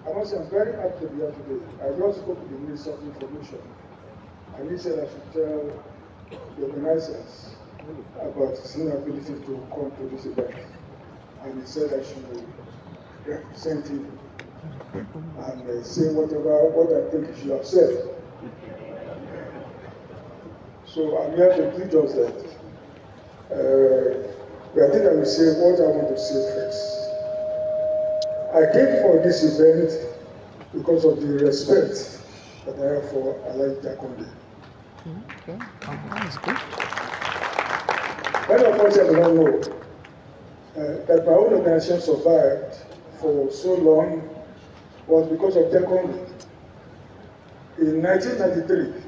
I must say I'm very happy to be here today. I just spoke to the Minister of Information, and he said I should tell the organizers about his inability to come to this event. And he said I should represent him and say what I think he should have said. So I'm here to do just that. But I think I will say what I want to say first. I came for this event because of the respect that I have for Alhaji Jakonde. Okay, that is good. Many of us do not know that my own organization survived for so long was because of Jakonde. In 1993,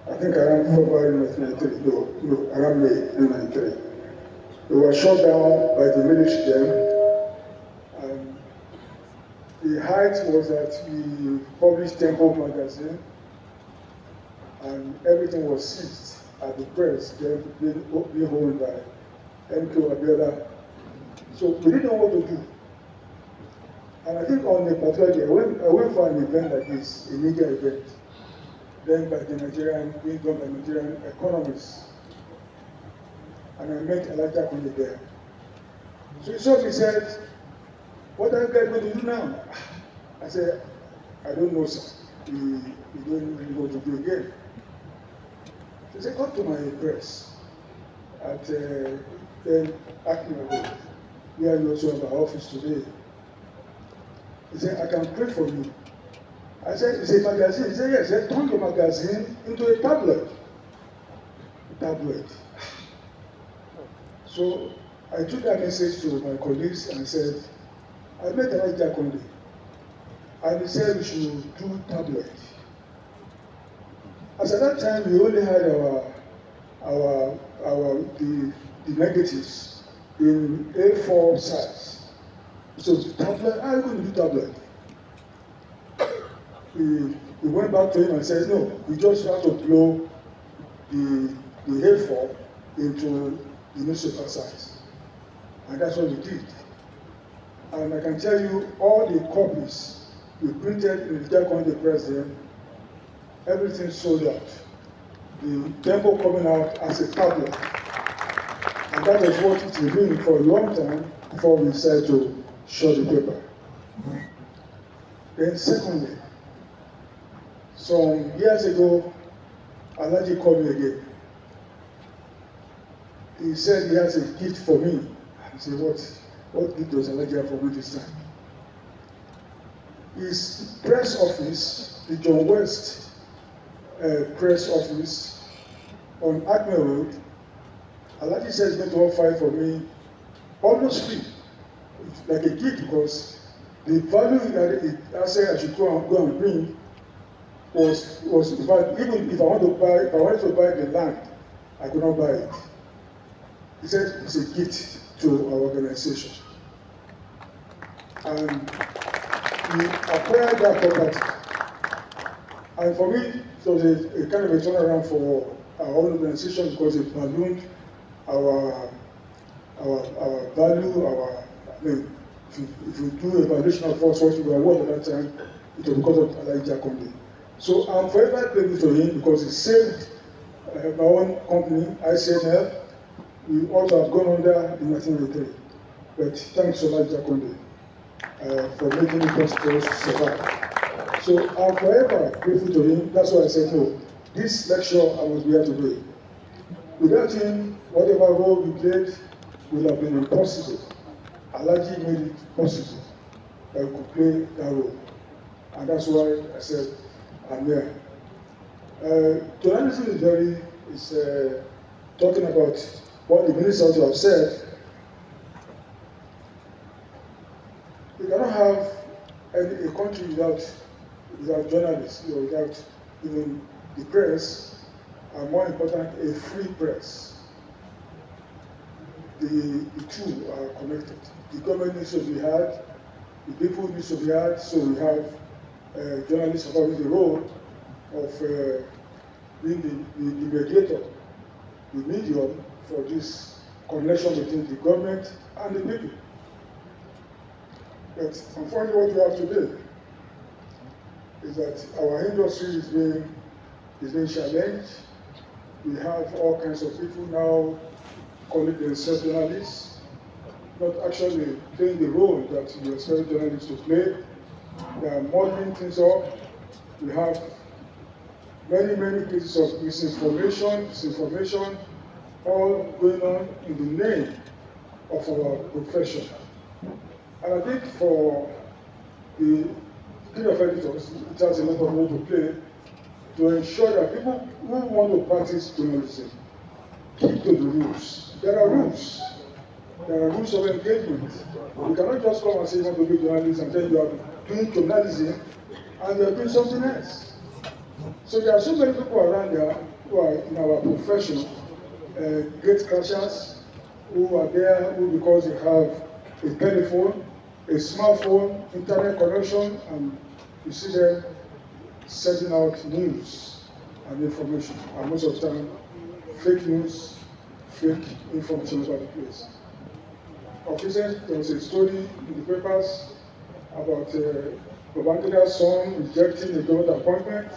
I think around February 1993, no, around May 1993, they were shut down by the military then. And the height was that we published Temple magazine and everything was seized at the press, then being owned by MK Abiola. So we didn't know what to do. And I think on a particular day, I went for an event like this, a media event, then by the being done by Nigerian economists. And I met Alhaji Jakonde there. So he saw me, said, "What are you guys going to do now?" I said, "I don't know, sir. We don't really know what to do again." He said, "Come to my press at Acme Road, where you also have our office today." He said, "I can pray for you." I said, "It's a magazine." He said, "Yes." He said, "Turn your magazine into a tablet." Tablet. So I took that message to my colleagues and said, "I met Alhaji Jakonde, and he said we should do tablet." As at that time, we only had the negatives in A4 size. So tablet, how are you going to do tablet? We went back to him and said, "No, we just have to blow the A4 into the newspaper size." And that's what we did. And I can tell you all the copies we printed in the Jakonde press then, everything sold out. The Temple coming out as a tablet. And that was what it remained for a long time before we decided to shut the paper. Then secondly, some years ago, Alhaji called me again. He said he has a gift for me. I said, what gift does Alhaji have for me this time? His press office, the John West press office on Acme Road, Alhaji says he's going to offer it for me almost free. It's like a gift because the value that I said I should go and bring was in fact, even if I wanted to buy the land, I could not buy it. He said it's a gift to our organization. And we acquired that property. And for me, it was a kind of a turnaround for our own organization because it ballooned our value, if you do evaluation of what we were worth at that time, it was because of Alhaji Jakonde. So I'm forever grateful to him because he saved my own company, ICNL. We also have gone under in 1983. But thanks so much, Jakonde, for making it possible to survive. So I'm forever grateful to him. That's why I said, no, this lecture I must be here today. Without him, whatever role we played would have been impossible. Alhaji made it possible that we could play that role. And that's why I said, I'm here. Journalism is talking about what the minister have said. We cannot have a country without journalists, without even the press, and more important, a free press. The two are connected. The government needs to be heard, the people need to be heard, so we have journalists having the role of being the mediator, the medium for this connection between the government and the people. But unfortunately, what we have today is that our industry is being challenged. We have all kinds of people now calling themselves journalists, not actually playing the role that you expect journalists to play. They are modeling things up. We have many cases of disinformation, all going on in the name of our profession. And I think for the Guild of Editors, it has a lot of role to play to ensure that people who want to practice journalism keep to the rules. There are rules. There are rules of engagement. You cannot just come and say you want to be a journalist and then you are doing journalism and you are doing something else. So there are so many people around there who are in our profession, gate crashers, who are there who, because they have a telephone, a smartphone, internet connection, and you see them sending out news and information. And most of the time, fake news, fake information about the place. Of recent, there was a story in the papers about Babangida's son rejecting a government appointment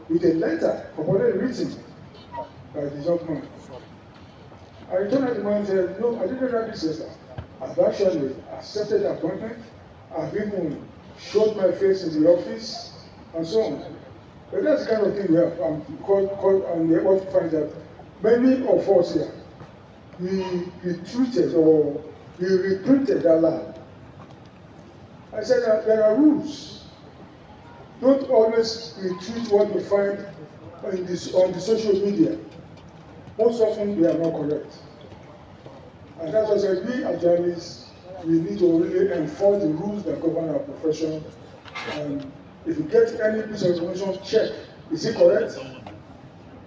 with a letter purportedly written by the young man. I returned at the man and said, no, I didn't write this letter. I've actually accepted the appointment. I've even showed my face in the office and so on. But that's the kind of thing we have. I'm able to find that many of us here, we retweeted or we reprinted that line. I said that there are rules. Don't always retweet what you find on the social media. Most often they are not correct. And that's why I said we as journalists, we need to really enforce the rules that govern our profession. And if you get any piece of information, check. Is it correct?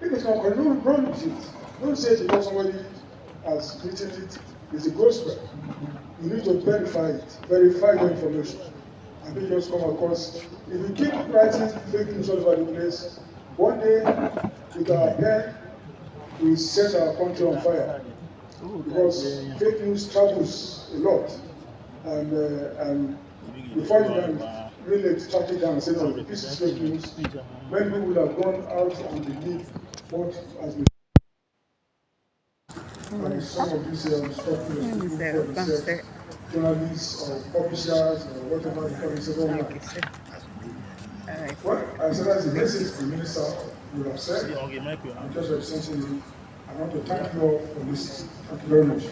If it's not correct, don't run with it. Don't say because somebody has written it, it's a gospel. You need to verify it, verify the information. And then just come across. If you keep writing fake news all over the place, one day with our pen, we set our country on fire. Because fake news travels a lot. And before you can really track it down and say, no, this is fake news, many people would have gone out and believed what has been. And some of these stuff is journalists or publishers or whatever you call it. Well, I said that's the message the minister would have said. I'm just representing you. I want to thank you all for listening. Thank you very much.